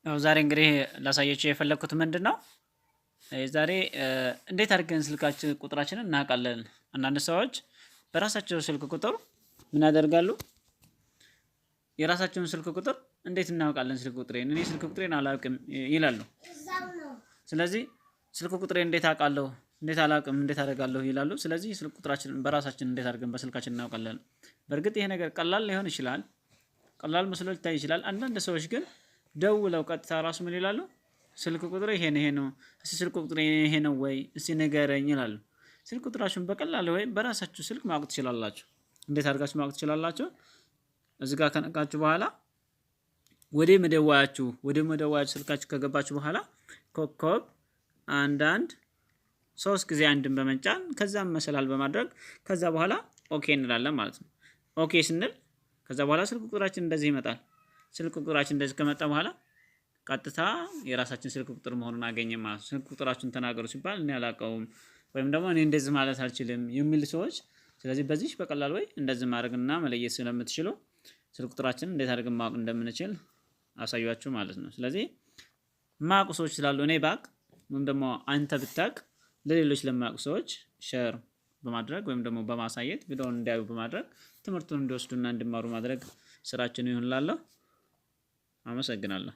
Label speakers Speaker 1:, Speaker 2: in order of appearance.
Speaker 1: ያው ዛሬ እንግዲህ ላሳያችሁ የፈለኩት ምንድነው ዛሬ እንዴት አድርገን ስልካችን ቁጥራችንን እናውቃለን። አንዳንድ ሰዎች በራሳቸው ስልክ ቁጥር ምን ያደርጋሉ? የራሳቸውን ስልክ ቁጥር እንዴት እናውቃለን ስልክ ቁጥሬን እኔ ስልክ ቁጥሬን አላውቅም ይላሉ። ስለዚህ ስልክ ቁጥሬን እንዴት አውቃለሁ? እንዴት አላውቅም? እንዴት አደርጋለሁ ይላሉ። ስለዚህ ስልክ ቁጥራችንን በራሳችን እንዴት አድርገን በስልካችን እናውቃለን? በእርግጥ ይሄ ነገር ቀላል ሊሆን ይችላል። ቀላል መስሎ ሊታይ ይችላል። አንዳንድ ሰዎች ግን ደውለው ቀጥታ ራሱ ምን ይላሉ? ስልክ ቁጥሬ ይሄ ነው፣ እስቲ ስልክ ቁጥሬ ይሄ ነው ወይ እስቲ ንገረኝ ይላሉ። ስልክ ቁጥራችሁን በቀላሉ ወይ በራሳችሁ ስልክ ማወቅ ትችላላችሁ። እንዴት አድርጋችሁ ማወቅ ትችላላችሁ? እዚህ ጋር ከነቃችሁ በኋላ ወደ መደወያችሁ ስልካችሁ ከገባችሁ በኋላ ኮከብ አንድ ሶስት ጊዜ አንድን በመጫን ከዛም መሰላል በማድረግ ከዛ በኋላ ኦኬ እንላለን ማለት ነው። ኦኬ ስንል ከዛ በኋላ ስልክ ቁጥራችን እንደዚህ ይመጣል። ስልክ ቁጥራችን እንደዚህ ከመጣ በኋላ ቀጥታ የራሳችን ስልክ ቁጥር መሆኑን አገኘን ማለት ነው። ስልክ ቁጥራችሁን ተናገሩ ሲባል እኔ አላውቀውም ወይም ደግሞ እኔ እንደዚህ ማለት አልችልም የሚል ሰዎች፣ ስለዚህ በዚህ በቀላል ወይ እንደዚህ ማድረግና መለየት ስለምትችሉ ስልክ ቁጥራችንን እንዴት አድርገን ማወቅ እንደምንችል አሳያችሁ ማለት ነው። ስለዚህ ማያውቁ ሰዎች ስላሉ እኔ ባቅ ወይም ደግሞ አንተ ብታቅ ለሌሎች ለማያውቁ ሰዎች ሼር በማድረግ ወይም ደግሞ በማሳየት ቪዲዮውን እንዲያዩ በማድረግ ትምህርቱን እንዲወስዱና እንዲማሩ ማድረግ ስራችን ይሁን እላለሁ። አመሰግናለሁ።